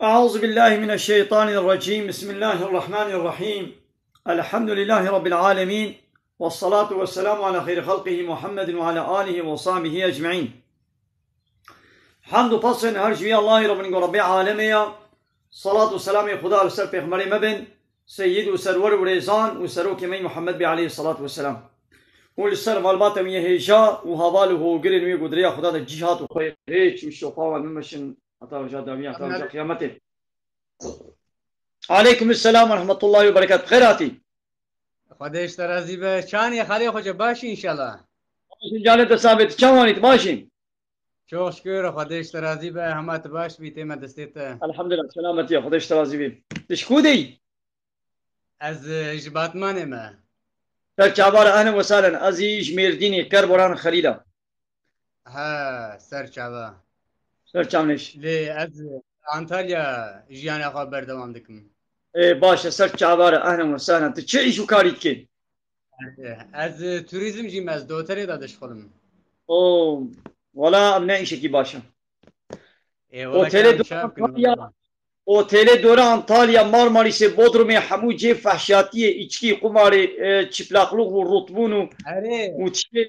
أعوذ بالله من الشيطان الرجيم بسم الله الرحمن الرحيم الحمد لله رب العالمين والصلاة والسلام على خير خلقه محمد وعلى آله وصحبه أجمعين حمد وفصل هرجوي الله رب العالمين صلاة والسلام خدا رسول پیغمبر مبن سيد وسرور وريزان وسروك مي محمد عليه الصلاة والسلام والسر والبات من يهجا وهواله وقرن ويقدريا خدا الجهاد وخير هيك وشوفا وممشن حتى رجاء دامية حتى رجاء قيامته عليكم السلام ورحمة الله وبركاته خيراتي خودش ترازی به چانی خالی خوش باشی انشالله جانت ثابت چوانیت باشیم çok şükür خودش ترازی به همت باش بیتی مدستیت الحمد لله سلامتی خودش ترازی بیم تشکودی از جباتمانه ما در چابار اهلا وسهلا عزیز میردینی کربوران خلیلا ها سر چاوا سر چامنش لی از انتالیا جیان خواب بردوام دکم باشه سر چابار اهلا وسهلا تو چه ایشو کاریت که از توریزم جیم از دوتری دادش خودم او ولا ابنه ایشه کی باشه اوتل دوره انطالیا مارماریس بودروم همو جه فحشیاتی içki قمار çıplaklık و رطبون و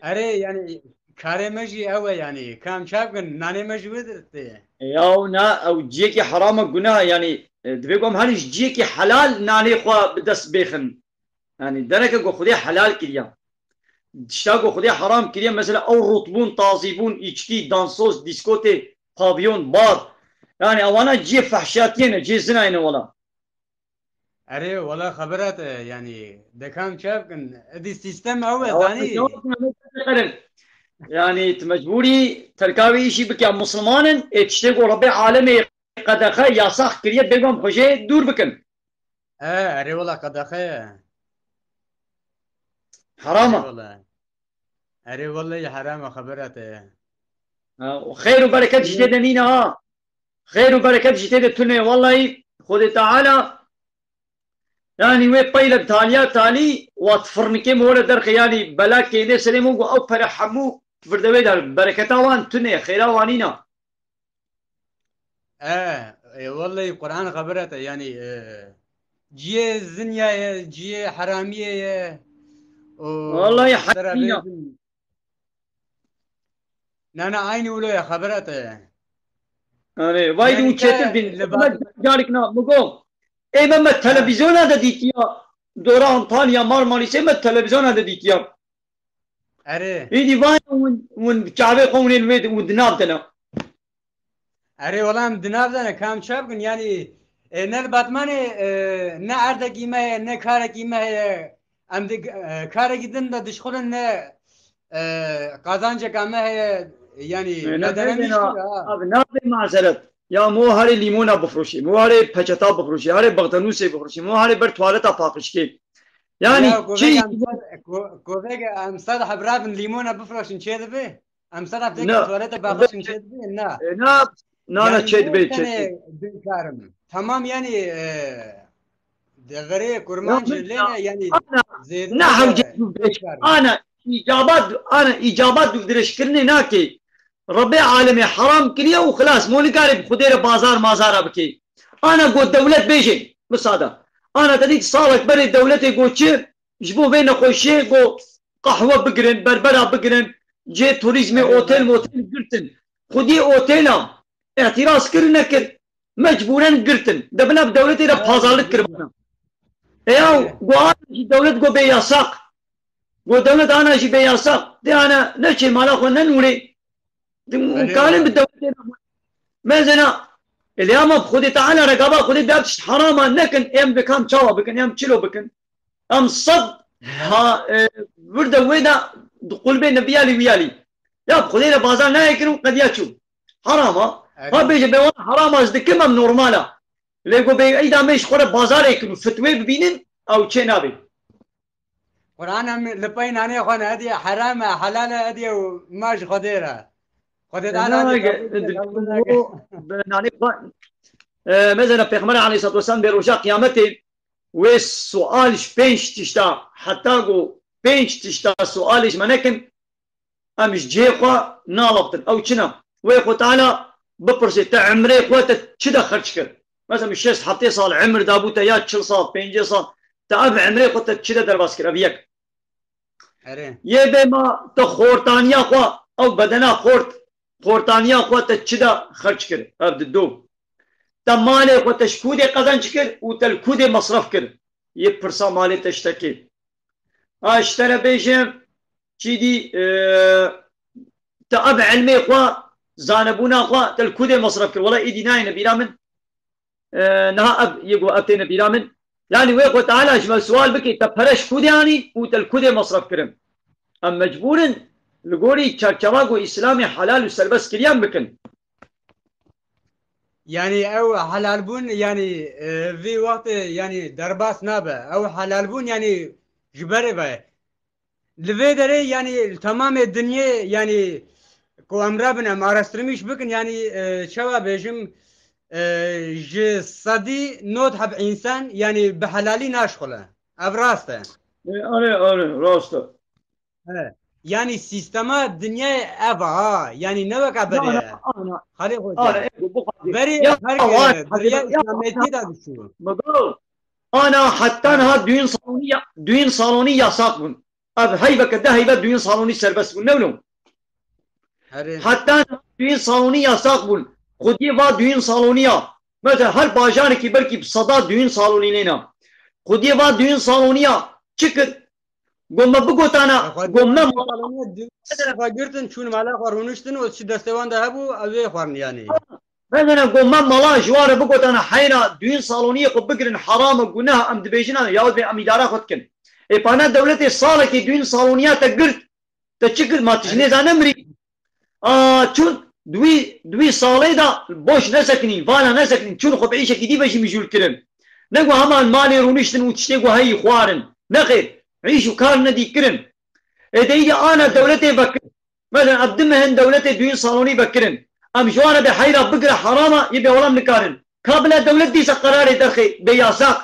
اره yani karemeci ava yani kam çapkın nanemeci vedirdi ya ne او جه ki harama günah yani dvegom haniş جه ki halal nane خوا بدست بخن yani dereke go خودی halal kiriya dişta go خودی haram kiriya mesela او رطبون tazibun içki dansoz diskote pavyon bar yani avana جه فحشیاتیه نه جه زنای نه ولا اره ولا خبرات yani dekam çapkın edi sistem ava yani yani mecburi terkavi işi bike Müslümanın işte go Rabbi alemi qadaxa yasak kiriye begam hoje dur bikin اره ولا قدخه harama اره والله حرام خبرات خير وبركات جديدة نينا ها خير وبركات جديدة تونه والله خود تعالى yani ve payla taliya tali watfırnike mora der yani bela kede selemu go au para hamu verdeve der bereketa wan tune khira wanina والله Kur'an خبرته yani ciye zinya ciye haramiye vallahi hakkıyla nana aynı oluyor خبرته yani vaydi uçetir bin jarikna mugo Mehmet televizyona da dik ya. Dora Antalya Marmaris'e Mehmet televizyona da dik ya. Are. İdi vay un çave konunin ve udnabdana. Are olam dinavdana kam çapkın yani ne batmane ne arda giyme ne kara giyme am de kara gidin de dışkılın ne kazancı kame yani ne denemiş abi ne yapayım mazeret یا مو هر لیمونا بفروشی مو هر پچتا بفروشی هر بغدانوس بفروشی مو هر بر توالتا پاکش کی yani چی کوبگ ام صد حبرات لیمونا بفروشن چه ده ام صد حبرات توالتا پاکشن چه ده نه چه ده tamam yani دغری kurman جلنا yani نه حوجه انا اجابات بدرش کرنی نه کی ربي عالمي حرام كريه وخلاص مو نقارب خدير بازار مازار بكي انا قلت دولة بيجي بس هذا انا تديك صارت بري دولتي قلت جبو بين خوشي قو قهوه بقرن بربره بقرن جي توريزمي اوتيل موتيل قرتن خدي اوتيلا اعتراض كرنا كر مجبورا قرتن دبنا بدولتي را بازارلك كربنا ياو قو انا دولت قو بياساق قو دولت انا جي بياساق دي انا نشي مالا خو ننوري مكالم بالدولة مثلا اليوم خذي تعالى رقابة خذي دابش حراما لكن ام بكم شوا بكن ام تشيلو بكن ام صد ها برده ويدا دخول بين بيالي ويالي يا خذي بازار لا يكنوا قد ياتشو حراما ها بيجي بيوان حراما ازدي كمم نورمالا ليقو بي ايدا ميش خورة بازار يكنوا فتوي ببينن او چه نابي قرآن لبين اني اخوان هدي حرام حلال هدي وماش خديرة مثلا پیغمبر علیه الصلاة والسلام به روز قیامت و سوالش پنج تشتا حتی گو پنج تشتا سوالش منکن امش جه خوا نالبتن او چنا و خو تعالی بپرسه تا عمره خو ته چه خرج کرد مثلا 6 7 سال عمر دابوتا یا 40 سال 50 سال تا اب عمره خود چه درباس کرد یک اره یه به ما تا خورتانیا خو او بدنا خورتانیا خو تا چه خرج کرد اب دو تا مال خو تشکود قزنج کرد و تل کود مصرف کرد یه پرسا مال تشتکی اشترى بيجم چیدی تا اب علمي خو زانبونا خو تل کود مصرف کرد والله ایدی ناینه بیرا من نها اب يقو ابتين بيرامن يعني ويقو تعالى اجمل سؤال بكي تبرش كود يعني وتل كود مصرف كرم ام مجبورن لقولي چرچواقو اسلامي حلال وسربس كريان بكن يعني او حلال بون يعني في وقت يعني درباس نابه او حلال بون يعني جبري باي لفي دري يعني تمام الدنيا يعني كو امرابنا مارسترميش بكن يعني شوا بيجم ج صدي نوت حب انسان يعني بحلالي ناشخله ابراسته انا راسته يعني سيستما الدنيا ابا يعني نوك ابريا انا خلي خو انا بري يا فرق دريا اسلاميتي دا بشو بقول انا حتى انا düğün salonu yasak bun abi haybek de haybet düğün salonu serbest bun ne bileyim hatta düğün salonu yasak bun خودی و düğün salonu ya mesela her bajanı ki belki sada düğün salonu ne خودی و düğün salonu ya çıkır gomma bu gotana gomma فاجرتن شون مالا خورونشتن و چی دستوان ده بو اوی خورن yani مثلا gomma mala jwara bu gotana hayra düğün salonu ya bigrin haram günah am dibejina ya be am idara khotkin e pana devleti sala ki düğün salonu ya ta girt ta çıkır ma tijne zanemri çun دوی سالی دا boş ne sakini vana ne sakini çun خو بعيشه کی دی بجی مجول کرن نگو همان مالی رونشتن و تشتی گو هی خوارن نخیر عيشو کار ندی کرن دیگه آنا دولتی بکر مثلا ابدم هن دولتی دوین سالونی بکرن ام جوانا به حیرا بگر حراما یبه ولم نکارن قابل دولت دیسا قرار درخی بیاساق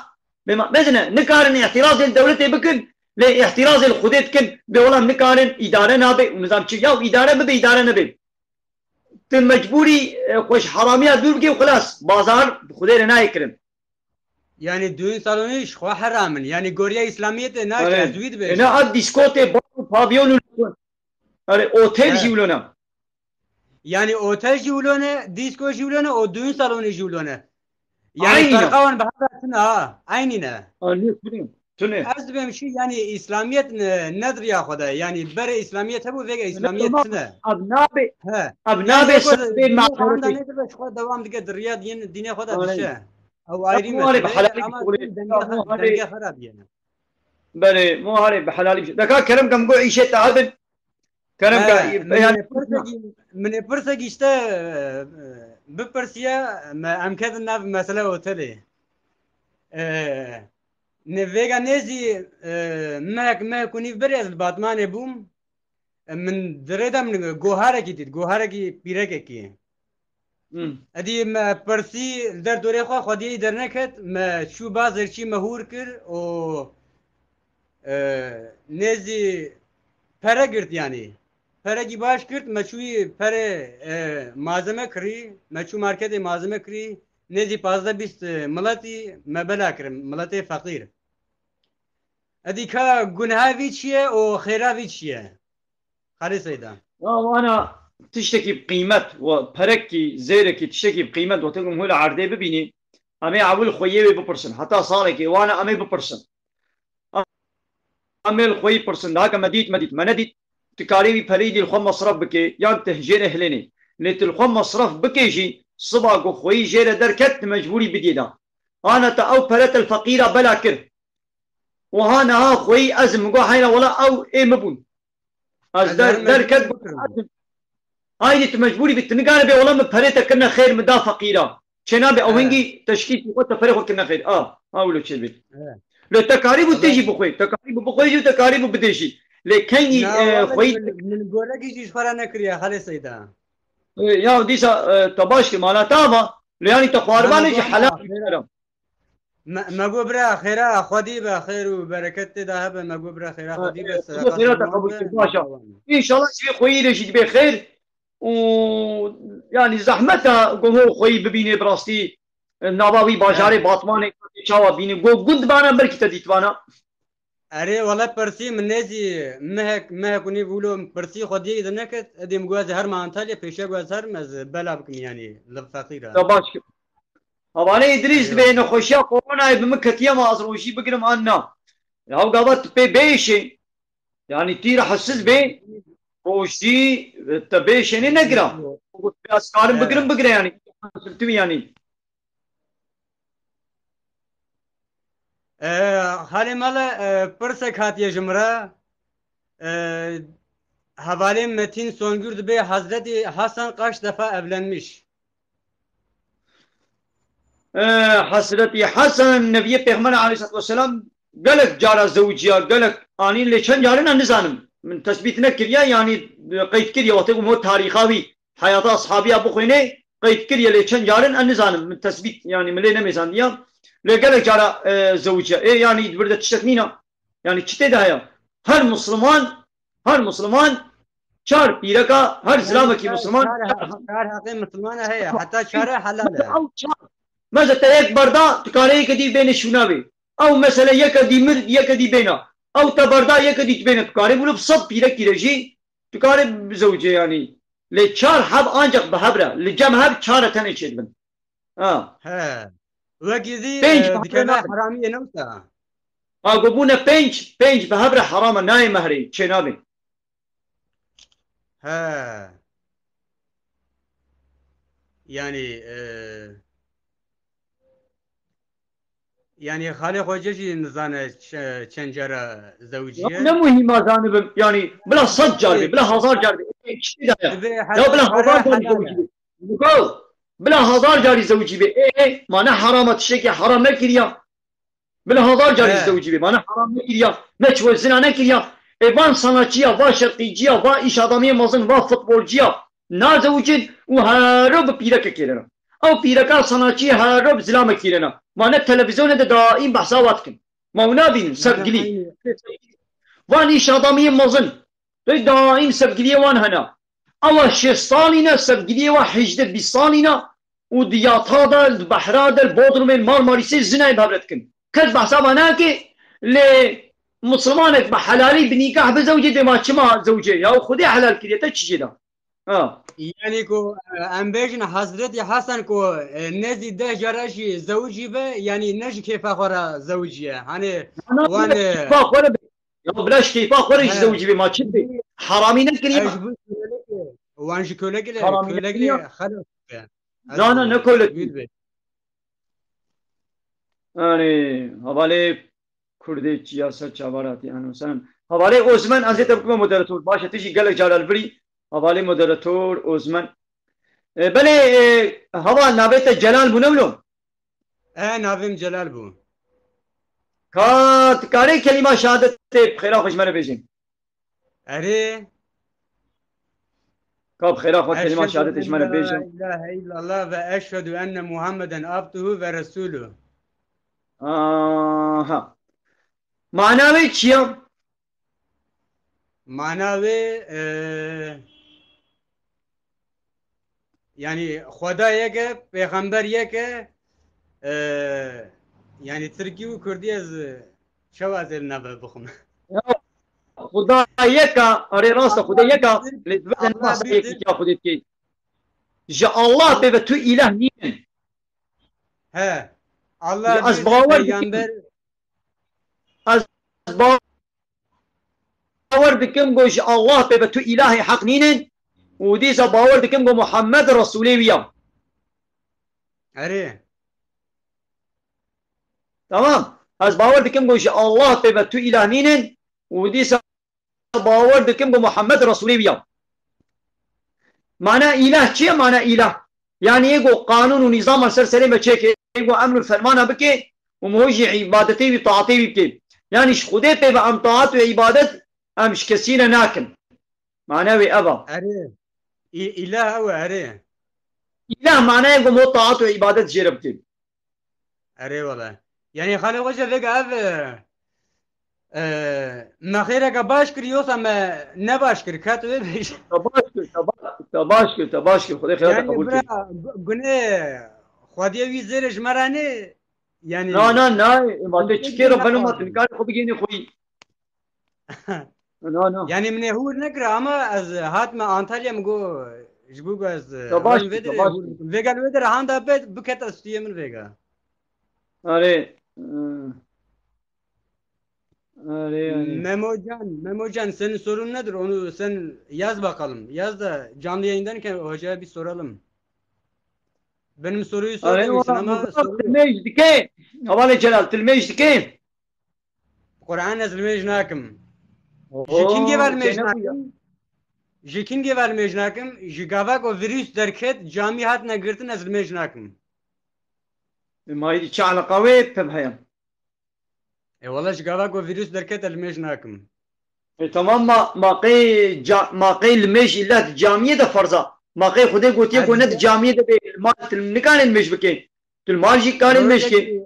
مثلا نکارن احتراز دولتی بکن لی احتراز الخودت کن به ولم نکارن اداره نابه و نظام چی یا اداره به اداره نبه تو مجبوری خوش حرامیات دور بکی و خلاص بازار خودی رنای کرن يعني دوين صالونيش خو حرامن يعني غوريا اسلاميت ناش ازويد بيش انا اد ديسكوتي بابيون اري اوتيل جيولونا يعني اوتيل جيولونا ديسكو جيولونا او دوين صالوني جيولونا يعني فرقاون بهذا سنه عيننا تنه از بمشي يعني اسلاميت نظر ياخذ يعني بر اسلاميت ابو فيك اسلاميت سنه ابنابي سبب ما عندنا ندبش خو دوام دقه الرياض الدنيا خذها بشه او ايري مو هاري بحلالي دنيا خراب يعني بله مو هاري بحلالي دكا كرم كم قو عيشه تعبن كرم يعني من فرصه işte بپرسیا ما امکان ناف مسئله اوتلی نفيجا نزي ما كوني بريز الباتمان بوم من دريدا من جوهرة كي بيرك كي ادي ما برسي در دوره خودی در نکت ما شو بازر چی مهور کر و نزی پره گرد yani پره کی باش کرد ما شوی پره malzeme کری ما شو مارکت malzeme کری نزی 15-20 ملتی ما بلا کرم ملتی فقیر ادي کا گناهی چیه و خیراوی چیه خالص سيدا وانا تشتكي بقيمة وبركي زيركي تشتكي بقيمة وتقوم هو العرضي ببيني امي عول خويي ببرسن حتى صالكي وانا امي ببرسن امي الخوي برسن ذاك مديت ما نديت تكاريبي فريدي الخم مصرف بكي يان تهجير اهلني ليت الخم مصرف بكيجي صباق خوي جير دركت مجبوري بديدا انا تاو فرت الفقيره بلا كر وهانا ها خوي ازم قو حينا ولا او اي مبون از دركت هاي مجبوري بتنقال بي والله فريت كنا خير مدا فقيره شنا بي اوهنجي تشكيل وقت فريق كنا خير اولو شيء بي لو تكاريب تجي بخوي تكاريب بخوي تكاريب بديشي لكن خوي من غورا كيش خرا نكريا خالص سيدا يا ديسا تباش مالا تابا يعني تخواربان حلال ما برا خيرا خدي بخير وبركة ذهب ما برا خيرا خدي بس ان شاء الله شيء خوي يجي بخير و يعني زحمتها قوموا خوي ببيني براستي ناواوی باجاره اه باتمان چاوا بینی گو گند بانا برکی تدیتوانا اره والله پرسی من نزی مهک ونی بولو پرسی خودی اذا نكت ادي مجوز هر ما انتالي پیشه گوز هر مز بلا بكم يعني لفقيرة تباش حواله ادریس اره به والله نخوشیا کورونا بمکتیا ما از روشی بگیرم آنا هاو قابت پی بیشه يعني تير حسس بي روشي تبيشني نقرا اسكارم بقرم اه بقرا يعني سلتمي يعني حالی مال پرسک هاتیه جمره اه، havale Metin Songür Bey Hazreti Hasan kaç defa evlenmiş? حسرتي حسن النبي پیغمبر عليه الصلاه والسلام قالك جارا زوجيا قالك اني اللي كان جارنا نزانم من تثبيت نكريا يعني قيد كريا وتقوم هو تاريخاوي حياه اصحابي ابو خيني قيد كريا اللي كان جارنا نزانم من تثبيت يعني ملينا ميزان ديا اللي قالك جارا زوجيا ايه يعني برده تشتكنينا يعني كتي دايا هر مسلمان هر مسلمان چار پیرکا هر Yani زلامه کی مسلمان çar hakkı Müslüman he hatta çare halal he. او مثلا یک بردا تکاره کدی بین شوناوی او مثلا یک دی مر یک دی بینا او تبردا یک دی بین تکاره بولو صد پیره کیرجی تکاره زوجه يعني لچار حب انجق بهبره لجم هب چار تنه چedbin ها He. Ve gizi پنج بهبره dikeve نابن haramiye nemsa. ها گبونه پنج بهبره حرام نای مهری چه نابن He. Yani yani hali hocacı nizane çencere نه zavciye. مهم زانبم يعني بلا صد جاربي بلا هزار جاربي Dibe يا hatta بلا çare هزار جاري halal زوجي he. بي بلا هزار جاري زوجي بي ايه ما انا حرامة الشيء حرام نكريا بلا هزار جاري He. زوجي بي ما انا حرام نكريا نچو زنا نكريا ايوان sanatçıya va şarkıcıya va iş adamıya mazın va futbolcuya na زوجين وهرب بيرك كيرنا او بيرك sanatçıya هرب زلام كيرنا ما انا تلفزيون ده دائم بحثا واتكن ما ونابين Yani سبقلي aynı. وان ايش adamı mazın daim sevgiliye van hana ama 6 سالینه sevgiliye va 18 سالینه و diyata da bahra da Bodrum Marmaris'i zina ibabretkin kız bahsa bana ki le مسلمانك بحلالي بنيكاح بزوجي دي ما تشما زوجي يا خدي حلال كده تشجي ده ها Yani ko embejin Hazreti Hasan ko nezi de jarashi zavci be yani nej kefa khora zavciye. Hani انا wan كيفاخ ولا يا بلاش كيفاخ ولا he. زوجي ما تشبي حرامي نكريا Ejbu wan ji حرامي kölegle نكريا khalas be. Az لا انا نكولك vid be. يعني حواله کردی سیاست چاوراتی انو مثلا حواله اوزمن از تبقى مودراتور باشه تيجي قالك جلال بري حواله مودراتور اوزمن بله هوا نابت جلال بنولو Navim Celal bu. كات كاري كلمة شهادة بخيرا خوش مرة بيجين Eri كاب خيرا خود كلمة eşhedü شهادة ايش en مرة la بيجين ilahe illallah ve eşhedü enne Muhammeden abduhu ve resulü. ها معناه چيا Manavi yani Xuda yeke, peygamber yeke yani Türkiye ve Kürdiye şevaz eline bıkhım. خدا يكا اري راستا خدا Allah يكا birdir. لتبدل Allah الناس birdir. ايك يا خدتكي جا الله Allah, بيبتو اله نين he. جا Allah از birdir. باور Peygamber از باور دكم جوش الله بيبتو الهي حق نين وديسا باور دكم جو محمد رسولي ويا eri. تمام از باور دكم جوش الله بيبتو اله نين وديسا باور دكم جو محمد رسولي ويا معنى اله چه معنى اله يعني يقو قانون ونظام سلسله بچه يقو امر الفرمان بكي وموجي عبادتي وطاعتي بكي يعني خدي بيبا ام طاعت وعبادت امش كسينا ناكن معناه ابا Eri. İlah o eri. اله معناه يقو مو طاعت وعبادت جربتي Eri valla. Yani Halil Hoca vega ev مخیره که باش کری یوسا ما نباش کری که تو تباشكر تباشكر تباشكر خدي خيراتك yani قبول bura كي güne خودی وی زیرش مرانه یعنی نا ما تشكي ربنا ما تنقال خو بيجيني خوي نا یعنی من هور نکره اما از هات ما انتالیا مگو جبوگ از تباش ون ودر تباش وگان ودر هاندا بد بکت استیه من وگا أري أري Memocan senin sorun nedir? Onu sen yaz bakalım. Yaz da canlı yayındayken hocaya bir soralım. Benim soruyu أري sormamışsın والله ama مقرب soruyor. تلميذ دكين أولي جلال تلميذ دكين Kur'an ezilmeyi nakim. Jikin أوه gevelmeyi سينا بويا nakim. Jikin gevelmeyi nakim. Jigavak o virüs derket cami hatına girtin ezilmeyi nakim. ما يدي شعل قوي بهيم Valla jigavak o virüs derket ezilmeyi nakim. تمام ما قي الميش إلا الجامية ده فرضا ما قي خدي قلت Az يقول ند الجامية ده المال تلمكان الميش بكين المال جي كان الميش كين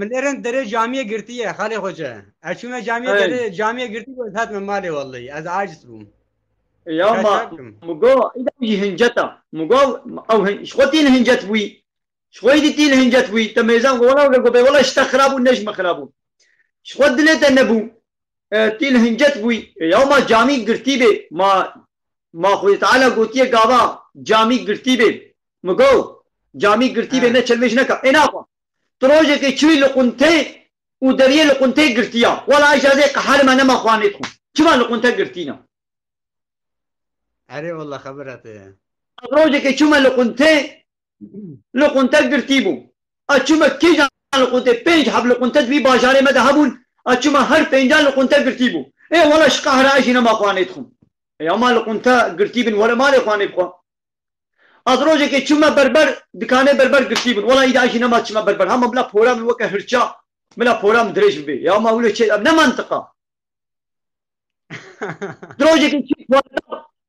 millerin dere camiye girtiye Hale Hoca. Açume camiye dere camiye girtiye zat me mali vallahi. Az aciz bum. يا Kaç ما yaptım? مقو إذا يجي هنجتا مقو أو شو تين هنجت وي شوي دي تين هنجت وي تميزان ولا ولا اشتخرابو نجم خرابو شو دلت النبو تين هنجت وي يوم جامي قرتيبه ما خوي تعالى قوتيه قاوا جامي قرتيبه مقو جامي قرتيبه Ha. نشلمش نكا إنافا تروجه كي شوي لقنتي ودريه لقنتي قرتيا ولا إجازة قحال ما نما خوانيتكم شما لقنتي قرتينا Are valla haberat. روجه كي شما لقنتي قرتيبو أشما كيجا لقنتي بيج حب لقنتي بي باجاري ما ذهبون أشما هر بينجان لقنتي قرتيبو إيه ولا شقهر أجينا ما خوانيتكم يا ما لقنتي قرتيبن ولا ما لخوانيتكم أدروجه كي شما بربر دكانه بربر قرتيبن ولا إذا أجينا ما شما بربر هم بلا فورا من وكا هرشا بلا فورا مدريش بي يا ما ولا شيء ابن منطقة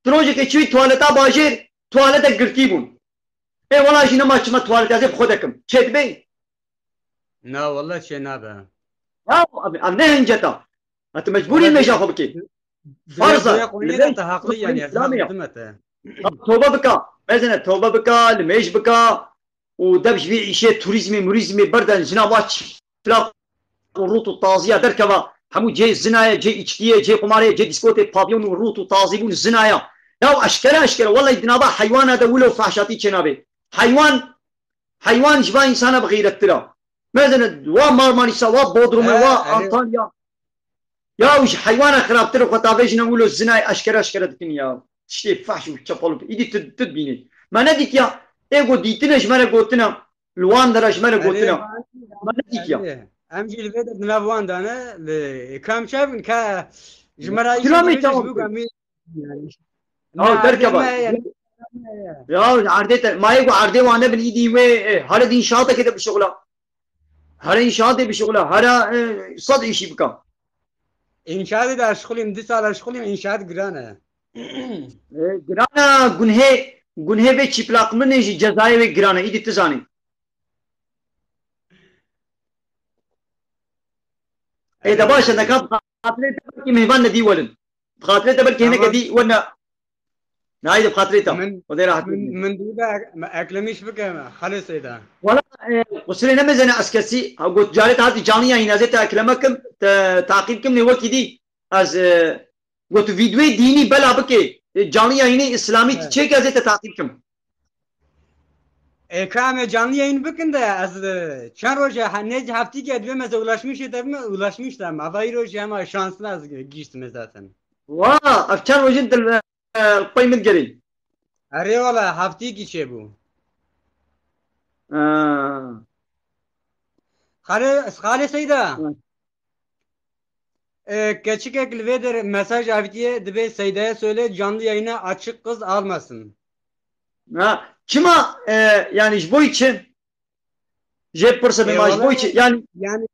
دروجه كي شوي توالتا باجر توالتا قرتيبون إيه ولا أجينا ما شما توالتا زي بخودكم شيء بي Na valla şey ne be. يا أب نهنجتا أنت مجبورين ما يشافوا بكي فرصة Doya konuya da ta haklı yani. إسلامية Demete. توبة بكا مثلا توبة بكا لميش بكا ودبش في شيء توريزمي بردن جناباتش فلا الروت الطازية دركبا همو جي الزنايا جي اتشتية جي قمارية جي ديسكوتي بابيون والروت الطازيبون الزنايا لا أشكره والله يدنابا حيوان هذا ولو فحشاتي جنابي حيوان جبا إنسانا بغير الترا مثلا وا مارمانيسا وا بودروما وا أنطاليا يا وش حيوان خراب ترى خطابيش نقولوا الزنا أشكره دنيا شيء فحش وشباب إيدي تدبيني ما نديك يا إيجو ديتنا شمرة قوتنا الوان درا شمرة قوتنا ما نديك يا امجي الفيدر نافوان دانا كام شاف كا جمراي كيلومتر تركبا يا عردت ما يجو عرده وانا بالإيدي وهذا دين شاطة كده بشغله هذا دين شاطة بشغله هذا صد شيء بكم İnşaat da aşkılıyım, dis al aşkılıyım, inşaat grana. Grana günhe ve çıplaklığı ne cezayı ve grana idi tizani. ده باشا ده كان خاطري تبكي مهبان دي ولن خاطري تبكي هنا كدي ولا نايد بخاطري تا ودي راح من دي بقى اكلميش بك خالص ده ولا قصري نمزنا اسكسي قلت جاري هذه جانيه هنا زي اكلمكم تعقيبكم ني وكي دي از قلت فيديو ديني بلا بكي جانيه هنا اسلامي تشيك زي تعقيبكم Ekame canlı yayın bakın da az çan roja ne hafti ki edveme ulaşmış edveme ulaşmışlar ama vay roja ama şanslı az geçtim zaten. Vaa afçan rojin del القيمة قري. Arı valla hafti ki şey bu. Khale Seyda. Keçik eklivedir mesaj avdiye dibe Seyda'ya söyle canlı yayına açık kız almasın. Kima yani bu için jep pırsa bir maç bu için yani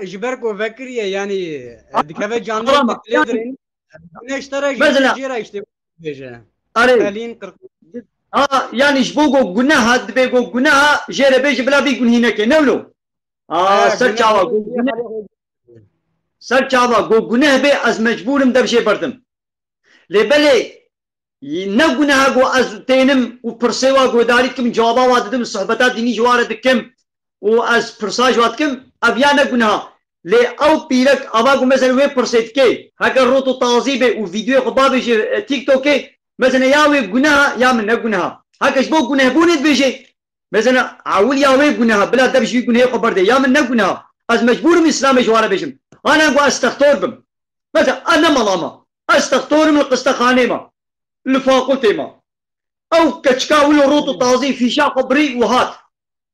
jiberko vekriye yani dikave canlı yayına güneşlere jira işte beje. Arı. Yani bu günah dibe bu günah jere beje bla bir günhine ke nevlo. Sar çava سر چاوا گو گناه به از مجبورم دب شی بردم لبله نگونه گو از تینم و پرسه و گوداری کم جوابا واددم صحبتات دینی جوار دکم و از پرساج واد کم ابیا نگونه لی او پیرک آبا گو مثلا وی پرسید که اگر رو تو تازی به و ویدیو خبابی تیک توک مثلا یا وی گناه یا من نگونه هکش بو گناه بونید بشه مثلا اول یا وی گناه بلا دبش وی گناه خبر ده یا من نگونه از مجبورم اسلام جوار بشم انا گو استغفر بم مثلا انا ملاما استغفر من القصه خانه ما لفاقتي ما او كتشكاول روتو طازي في شاق بري وهات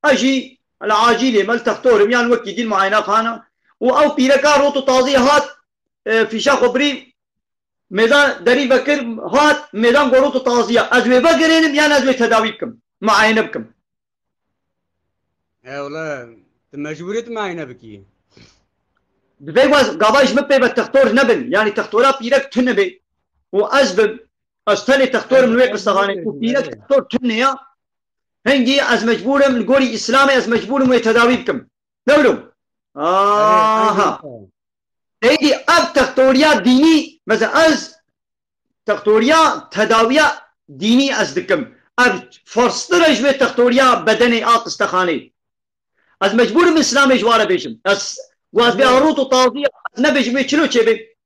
اجي العاجله مال تختور يعني وكي دي المعاينات هانا او بيركا روتو طازي هات في شاق بري ميدان دري بكر هات ميدان روتو طازيه ازوي بقرين يعني ازوي تداويكم معاينه بكم اي والله مجبوريت معاينه بكي بيواز قباش مبي بتختور نبل يعني تختورا بيرك تنبي وازبب استني تختور من ويك استغاني وبيرك تختور تنيا هنجي از مجبورم نقولي اسلامي از مجبورم ويتداوي بكم نقولوا هيدي اب تختوريا ديني مثلا از تختوريا تداويا ديني از دكم اب فرسترج به تختوريا بدني آق استخاني از مجبورم اسلامي جواره بيشم از واز بي اروتو طاضية نبيش بي چلو چه بي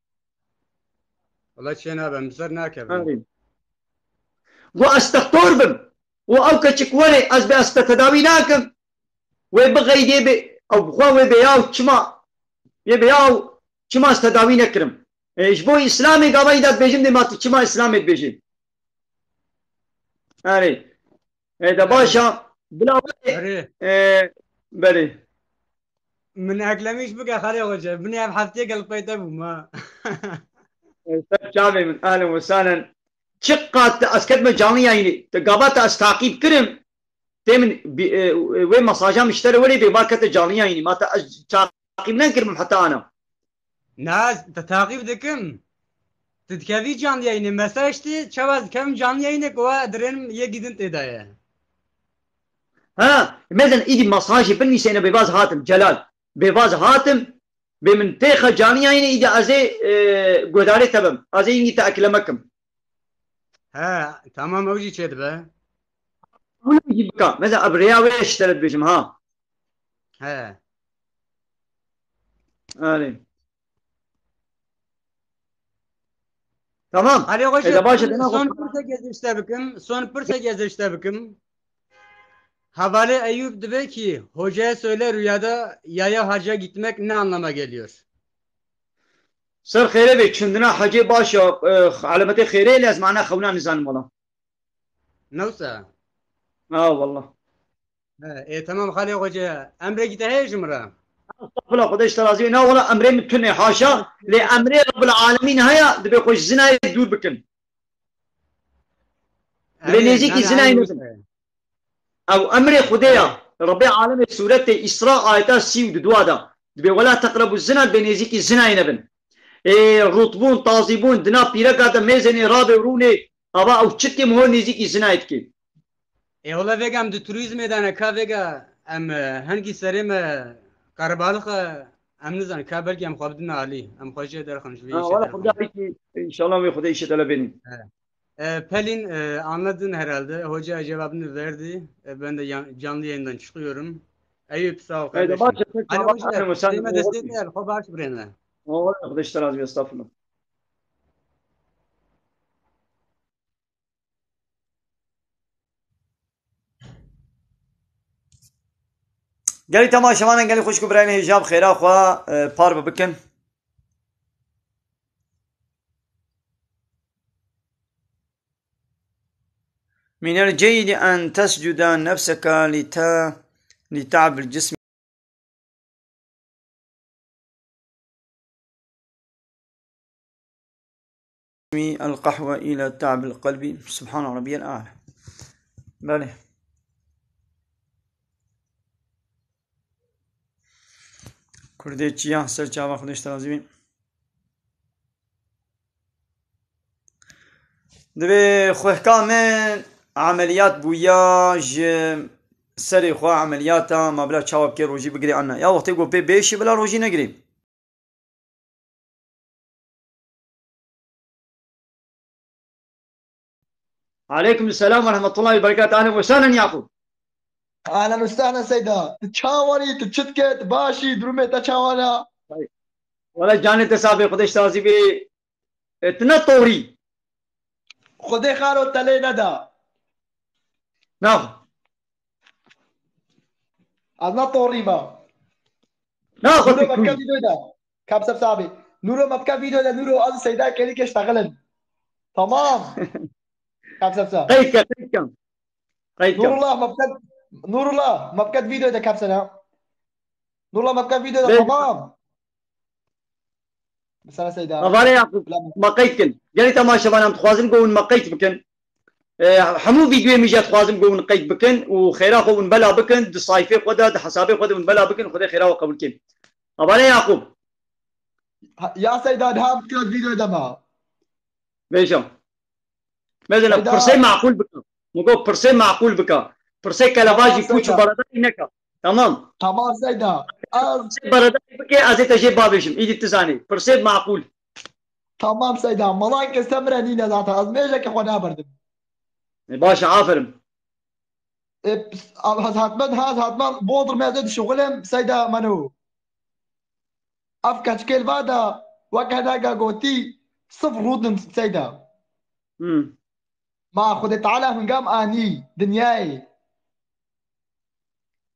والله چه نابم بسر ناكبم واستختور بم او كتشكوري از بي استتداوي ناكم وبغي دي بي او بخوا بياو چما يبياو چما استداوي نكرم ايش بو اسلامي قاوي دات بيجم دي ما چما اسلامي بيجم يعني اذا باشا بلا بلي من اكلميش بقى خلي وجه بني بحفتي قلبي تبو ما شعبي من اهلا وسهلا شقات اسكت ما جاني يعني تقابات استعقيب كرم تمن وين مساجا مشتري ولي بباكة جاني يعني ما تعقيب نكرم حتى انا ناس تتعقيب دكم تتكافي جان يعني مساجتي شواز كم جان يعني كوا درين يجدن تدايا ها مثلا ايدي مساجي بني سنه بباز هاتم جلال بباز هاتم بمنطقه جانيه يعني ايدي ازي قداري تبم ازي اني تاكلمكم ها تمام اوجي كده بقى ولا يجي بكا مثلا ابرياوي اشترت بجم ها علي tamam علي وش اذا باشا son pırsa gezişte bakım son pırsa gezişte bakım Havale Eyüp diyor ki hocaya söyle rüyada yaya hacca gitmek ne anlama geliyor? سر خيره بك شندنا حاجه باشا علامتي خيره لازم معنا خونا نزان والله Nasıl? والله tamam Halil Hoca emre gide hey jumra. لا خدش ترازي نا والله امري متني حاشا لامري رب العالمين هيا دبي خوش زنا يدور بكن لنيزيكي زنا ينزل او امري خديا ربي عالمي سورة اسراء ايات سيود دوادا دبي ولا تقربوا الزنا بنيزيكي زنا ينبن رطبون طازبون دنا بيركا دا ميزني رابي وروني ابا او تشكي مهو نيزيكي زنا يتكي Ola vegam de turizm edane ka vega em hangi serim karabalık em nizan ka belki em xabdin ali em xoşe der xanjvi والله خدا بيكي ان شاء الله ويخدي يشهد على بيني Pelin anladın herhalde. Hoca cevabını verdi. Ben de canlı yayından çıkıyorum. Eyüp sağ ol kardeşim. Hani hoca şeyime destekler. Hobaş buraya. والله خدش ترازي استغفر الله قال لي تمام شبانا قال لي خوشكم براينا هجاب خيرا اخوا بار بكن من الجيد أن تسجد نفسك لتعب الجسم القهوة إلى تعب القلب سبحان ربي الأعلى بله کردیچیا سر چاوا خودش ترازی بین دبی خواه کامن عملیات بویا ج سری خواه عملیاتا ما بلا چاواب که روژی بگیری آنها یا وقتی گو بیشی بلا روژی نگیری عليكم السلام ورحمة الله وبركاته. أهلا وسهلا يعقوب. اهلا وسهلا سيدا تشاوري تشتكت باشي درومي تشاورا طيب. ولا جاني تسابي قدش تازي بي تنطوري. خدي خالو تلي ندا ناخذ انا طوري ما ناخذ نورو مبكا بكوي. فيديو دا كاب سبسابي نورو مبكا فيديو دا نورو از سيدا كلي كيشتغلن تمام كاب سبسا قيد نور كم. الله مبكا نور الله مبكا فيديو دا كاب سنة نور الله مبكا فيديو دا تمام بس انا سيدا أبالي يعقوب لا ما قيد كن جاني تماشى بنا متخوازن قون ما قيد بكن حمو فيديو ميجات خوازم قون قيد بكن وخيرا خو بلا بكن د صايفي خدا د حسابي خدا بلا بكن خدا خيرا وقبل كن. أبالي يعقوب يا سيدا ده مبكا فيديو دا ما بيشم مثلا سيدا برسي معقول بك مقول برسي معقول بك برسي تمام كلافاجي كوتش سيدا برداي نكا تمام تمام سيدا از برسي برداي بك ازي تجيب بابيشم يجي تزاني برسي معقول. تمام سيدا ملاك استمر نينا ذاتها از ميجا كخونا بردم باشا عافرم. هز هاتمان بودر مازد شغلم سيدا منو افكا كيل فادا وكذا قوتي صفر رودن سيدا امم ما خد تعالى هنقام اني دنياي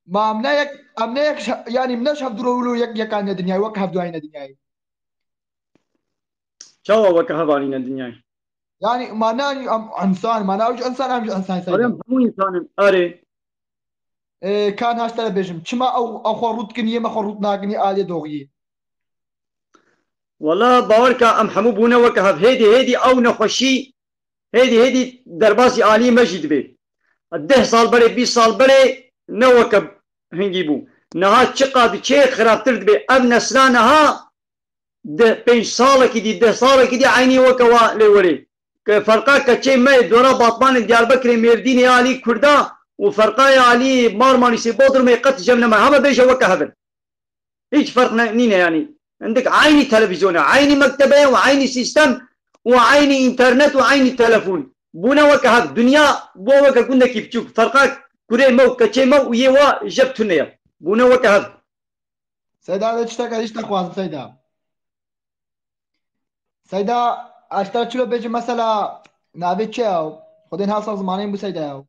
ما امنيك يعني منش هفدرولو يك عن دنياي وك هفدو عين دنياي شو وكهبانين الدنيا. يعني ما ناني انسان ما ناوج انسان امج انسان سيدا هذا مو انسان اري. إيه كان هاش تلفزيون كما او خروط كنيه ما خروط ناقني الي دوغي والله باوركا ام حمو بونا وكهب هيدي او نخشي هيدي درباسي عالي مسجد بي 10 سال بري 20 سال بري نوكب هنجيبو نها تشقا تشي خرابتر بي اب نسلانها ده 5 سالك دي 10 سالك دي عيني وكوا لوري فرقا كتشي ما دورا باطمان ديار بكر ميرديني علي كردا وفرقا علي مارماني سي بودر ما يقت جمنا ما هم بيجا وكهبل هيك فرق نينا يعني عندك عيني تلفزيون عيني مكتبه وعيني سيستم وعيني انترنت وعيني تلفون بونا وكهب دنيا بو وكا كنا كيف تشوف فرقا كوري مو كتشي مو ويوا جبتنا بونا وكهب سيدا هذا تشتاق ايش تخواز سيدا سيدا اشترى شلو بيجي مثلا نابي تشاو خدين هالصار زمانين بو سيدا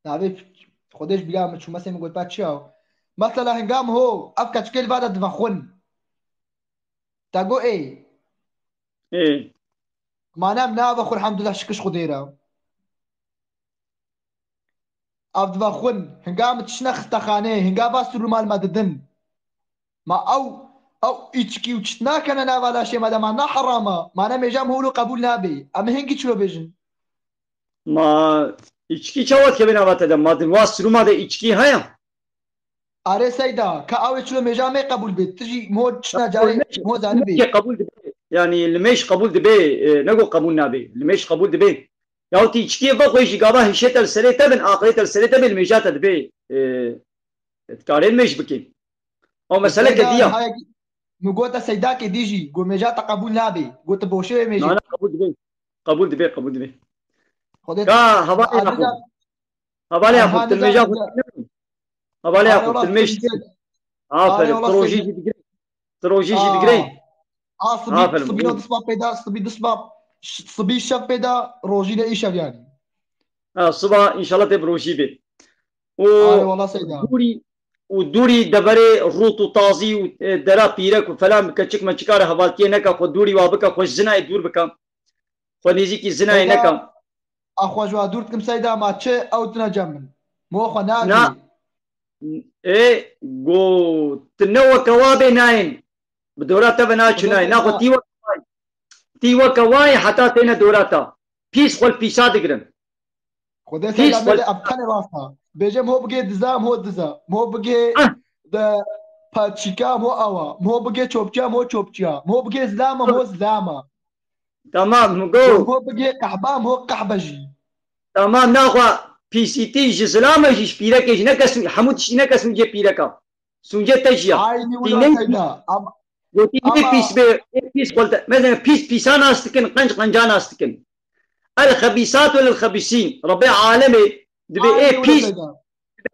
نابي خديش بيام شو مثلا يقول باتشاو مثلا هنقام هو افكا تشكيل بعد دفخون تاقو ايه ايه ما نام نابخو الحمد لله شكش خديرة اف دفخون هنقام تشنخ تخاني هنقام باسو مال مددن ما او ايشكي وشنا كان انا ولا شيء ما دام انا حرامه ما انا ميجام هو قبول نابي اما هنجي شلو بيجن ما içki çavat kebine vatede madem vasruma da içki haya. اره سيدا كاوي شلو ميجام قبول بيت تجي مو شنا جاري مو زانبي قبول دبي يعني اللي مش قبول دبي نقول قبول نابي اللي مش قبول دبي يا تي içki بقى يجي قابا هشيت السريته من اخريت السريته بالميجات دبي تكارين مش بكين او مسألة كدية نقول سيدا كي ديجي قول ميجات قبول نابي قلت بوشي ميجي انا قبول دبي قبول دبي قبول دبي خدت كا هبالي اخو تلميجا هبالي اخو تلميج عافر تروجي دقري تروجي دقري صبي دسبا بيدا صبي دسبا صبي شاف بيدا روجي ده ايش يعني الصبح ان شاء الله تبروجي بيت والله سيدا ودوري دبري روتو طازي ودرا بيرك وفلان كچك مچكار حوالتي نكا خو دوري وابكا خوش زنا دور بكا خو نيزي کی زنا نكا اخو جو دورتكم سيدا ما تشي او تنجمن مو خو ناجي ايه جو تنو كوابي ناين بدوراتا بنا چناي ناخو تيوا كواي حتى تينا دوراتا بيس خول بيسا دگرن خدای سيدا ملي ابتن راستا بيجي مو بگي دزا مو دزا مو بگي د پاچيكا مو اوا مو بگي چوبچا مو چوبچا مو بگي زلاما مو زلاما تمام مقول مو بگي قحبا مو قحبجي تمام ناخو بي سي تي جزلامه جيش بيرك ايش نكس حمود شي نكس نجي بيركا سونجي تجيا عيني ولا سيدا قلت بيس بيس قلت مثلا بيس بيسانا استكن قنج قنجانا استكن الخبيثات للخبيثين ربي عالمي دبي اي بيس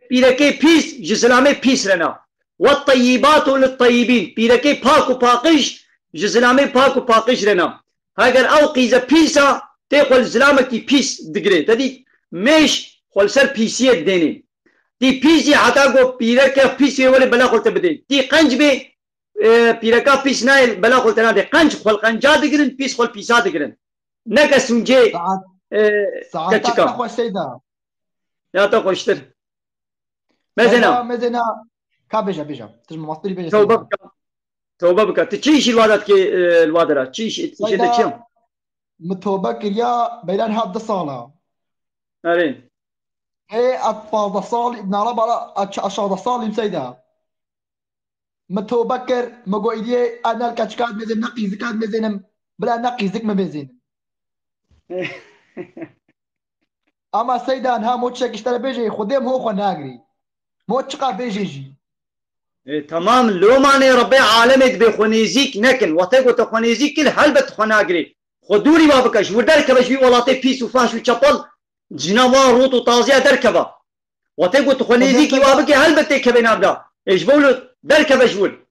بيركي بيس جسلامي بيس لنا والطيبات للطيبين بيركي باكو باقش جسلامي باكو باقش لنا هاگر او قيزة بيسا تيقول زلامكي بيس دقري تدي مش خلصر بيسية ديني دي بيسي حتى قو بيركي بيسي ولي بلا قلت بدي دي قنج بي بيركا بيس نايل بلا قلت نادي قنج خل قنجا دقرن بيس خل بيسا دقرن نكا سنجي ساعات كتشكا تقوى السيدة يا تقوشتر سيدة مزنا مزنا كابجا بيجا تجمع مصدري بيجا توبة سيدة بك توبة بك تشيش الوادات كي الوادرة تشيش تشيش سيدة كيم متوبك يا بيلان هاد الصالة أرين هي أطفال الصالي ابن ربع أشهد الصالي سيدة متوبكر مقويدية أنا الكاتشكات مزين نقي زكات مزينم بلا نقي زك مزين أما سيدة أنها موتشك اشترى بيجي خديم هو خناقري موتشقا بيجي تمام لو ماني ربي عالمك بخونيزيك نكن وتقو تخونيزيك كل هلبت خناقري خدوري بابكش ودركبش في ولاتي بيس وفاش وشابل جنوا روت وطازية دركبة وتقو تخونيزيك وابك هلبت كبين أبدا إيش بقولوا دركبش ول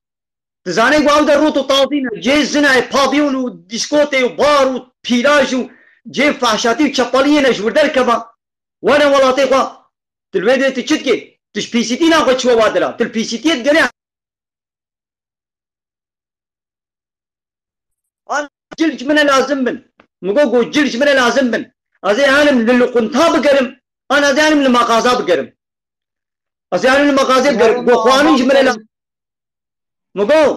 تزاني قاعد روت وطازين جي زنا بابيون وديسكوتي وبار وبيراج وجي فحشاتي وشابلين إيش ودركبة وانا ولاتي قا تلويدي تشتكي تش بيسيتي ناخد شو وادلا تل بيسيتي تقري انا جلج من لازم من مقوقو جلج من لازم من ازي عالم للي قنطا بقرم انا زي عالم لمقازا بقرم ازي عالم لمقازا بقرم قو خوارنج من لازم مقو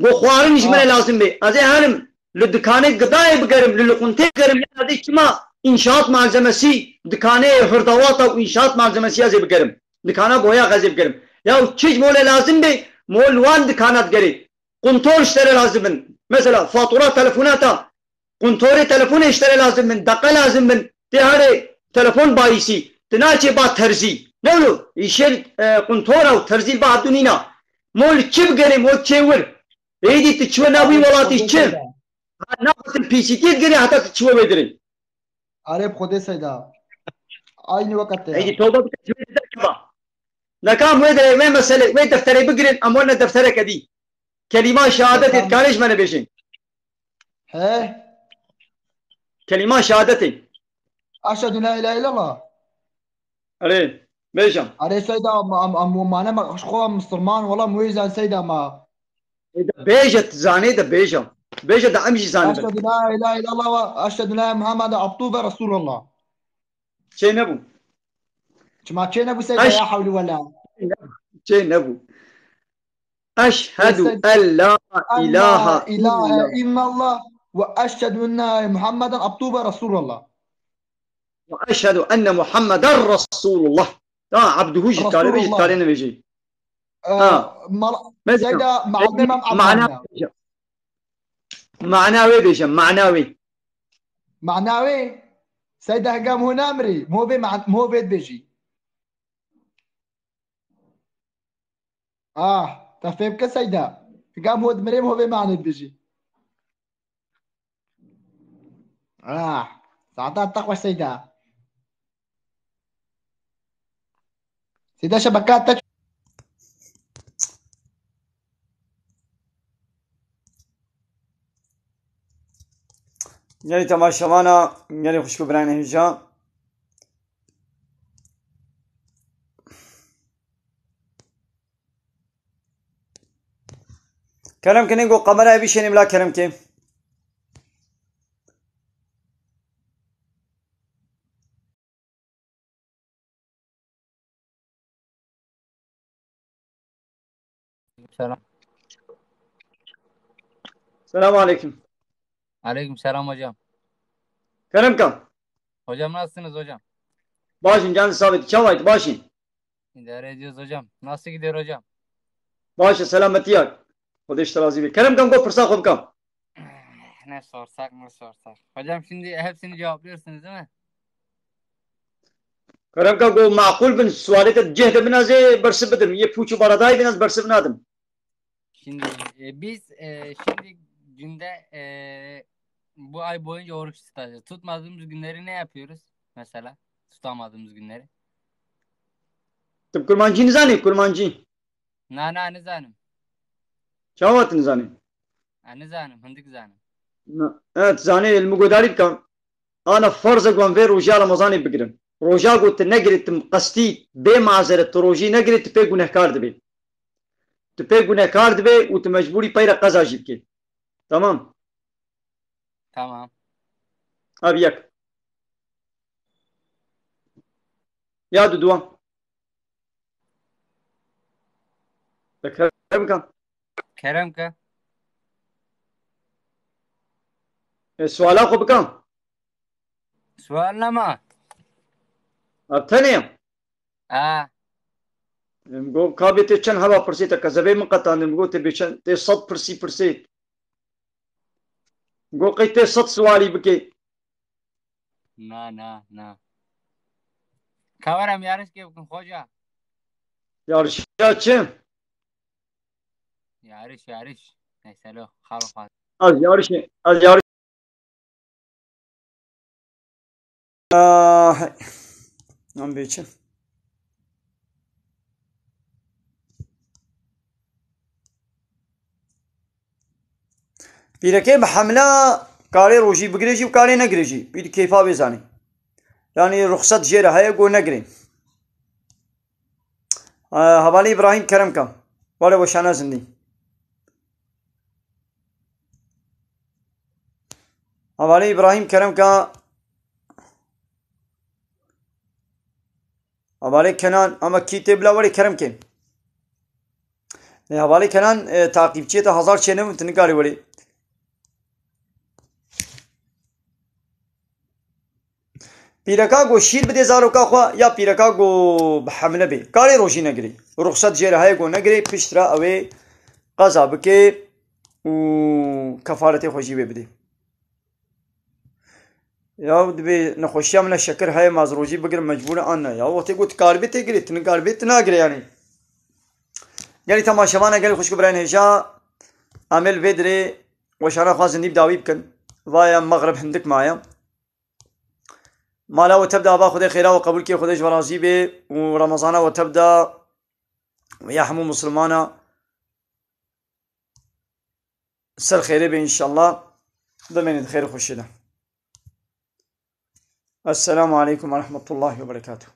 قو خوارنج من لازم بي ازي عالم للدكاني قضاي بقرم للي قنطي بقرم هذه كما انشاءات malzemesi دكاني هردواتا وانشاءات malzemesi ازي بقرم دكانا بويا غازي بقرم يا تشيج مولا لازم بي مول وان دكانات قري قنطور اشتري لازم من مثلا فاتورة تلفوناتا قنطوري تلفون اشتري لازم من دقة لازم من تهاري تلفون بايسي تناچي با ترزي نولو يشيل قنطورة وترزي با عبدونينا مول تشيب قري مول تشيور ايدي تشوى ناوي ولاتي تشيب ناقص البي سي تي قري حتى تشوى بدري عارف خدي سيدة أين وقت ايدي توبة بتشوى دركبا لكان وين مسألة وين دفتري بقرن أمورنا دفترك دي كلمة شهادتي تكانش من بيشين هي كلمة شهادتي أشهد أن لا إله إلا الله أرين بيشم عليه سيدة ما أنا مشخوة مسلمان والله مويزة سيدة ما بيجت زاني ده بيجم بيجت ده أمشي زاني أشهد أن لا إله إلا الله وأشهد أن محمد عبده رسول الله شيء نبو ما كان أبو سيدة يا حول ولا شيء نبو أشهد أن لا إله إلا الله وأشهد أن محمدا عبده رسول الله وأشهد أن محمد رسول الله عبده جي تالي بيجي تالي نبيجي سيدة معناوي بيجم معناوي سيدة قام هنا أمري مو بيت بيجي تفهم كسيدة قام هو دمريم هو بمعنى بيجي ساعتها تقوى سيدة سيدة شبكات يعني تماشاوانا يعني خوشكو براين هجا كلام كنين قو قمرة بيشيني ملا كلام كيم Selam. السلام عليكم. Aleyküm selam hocam. كلام كم Hocam nasılsınız hocam? باشين جان ثابت شوايت باشين İdare ediyoruz hocam. Nasıl gidiyor hocam? باشا سلامتياك خدش ترازي بي كلام كم قو فرصا خب كم Ne sorsak. Hocam şimdi hepsini cevaplıyorsunuz değil mi? كلام كم قو معقول بن سوالات الجهد بنا زي برسب بدم يفوچو باراداي بنا برسب نادم Şimdi biz şimdi günde bu ay boyunca oruç tutacağız. Tutmadığımız günleri ne yapıyoruz? Mesela tutamadığımız günleri. Tıp kurmancı nizani kurmancı. Ne zanım? Çavat nizani. Ne zanım? Hındık zanım. Evet zani ilmi godarit kan. Ana farz ekvan ve roja Ramazan'ı bigirim. Roja gote ne girittim kasti be mazeret roji ne girit pe günahkar dibe. Tu pe günahkar dibe u tu mecburi payra qaza jibke. Tamam. Tamam. Abi yak. Ya duduan. Beklerim kan. Kerem ka. Suala ko bikan. Suallama. Ab tanıyam. Aa. Go kabite çen hava pırsita kazabe mi qatanım go te beçen te sat pırsit. Go qite sat suali bike. Na. Kavarım yarış ki bugün hoca. Yarışa çem. Yarış. Neyse lo. Halifat. Az yarış. Nam beçen. پیرەکەی بە حەملە کارێ ڕۆژی بگرێژی و کارێ نەگرێژی بیت کەیفا بێزانی یعنی ڕوخسەت ژێرە هەیە گۆ نەگرین هەواڵەی ئیبراهیم کەرەم کەم وەرە بۆ شانە زندی هەواڵەی ئیبراهیم کەرەم کە هەواڵەی کەنان ئەمە کی تێ بلا وەرێ کەرەم کەین هەواڵەی کەنان تاقی بچێتە هەزار چێنە تنگاری وەرێ پیرەکە گۆ شیر بدێ زارۆکا خوا یا پیرەکە گۆ بە حەملە بێ کارێ ڕۆژی نەگرێ ڕوخسەت ژێرە هەیە گۆ نەگرێ پشترا ئەوێ قەزا بکێ و کەفارەتێ خۆشی بێ بدێ یا دبێ نەخۆشیە منە شەکر هەیە ماز ڕۆژی بگرم مەجبورە ئان نە یا وەختێ گوت کار بێ تێگرێ تنگار بێت ناگرێ یانی گەلی تەماشەوانە گەلی خوشک برایان هێژا ئامێل بێ درێ وەشانە خوازن دیب داوی بکەن وایە مەغرب هەندێک مایە مالا وتبدا با خدای خیرا و قبول کی خودش ورازی به و رمضان وتبدا یا همو مسلمانا سر خیره به ان شاء الله ضمن خير خوشنا السلام عليكم ورحمة الله وبركاته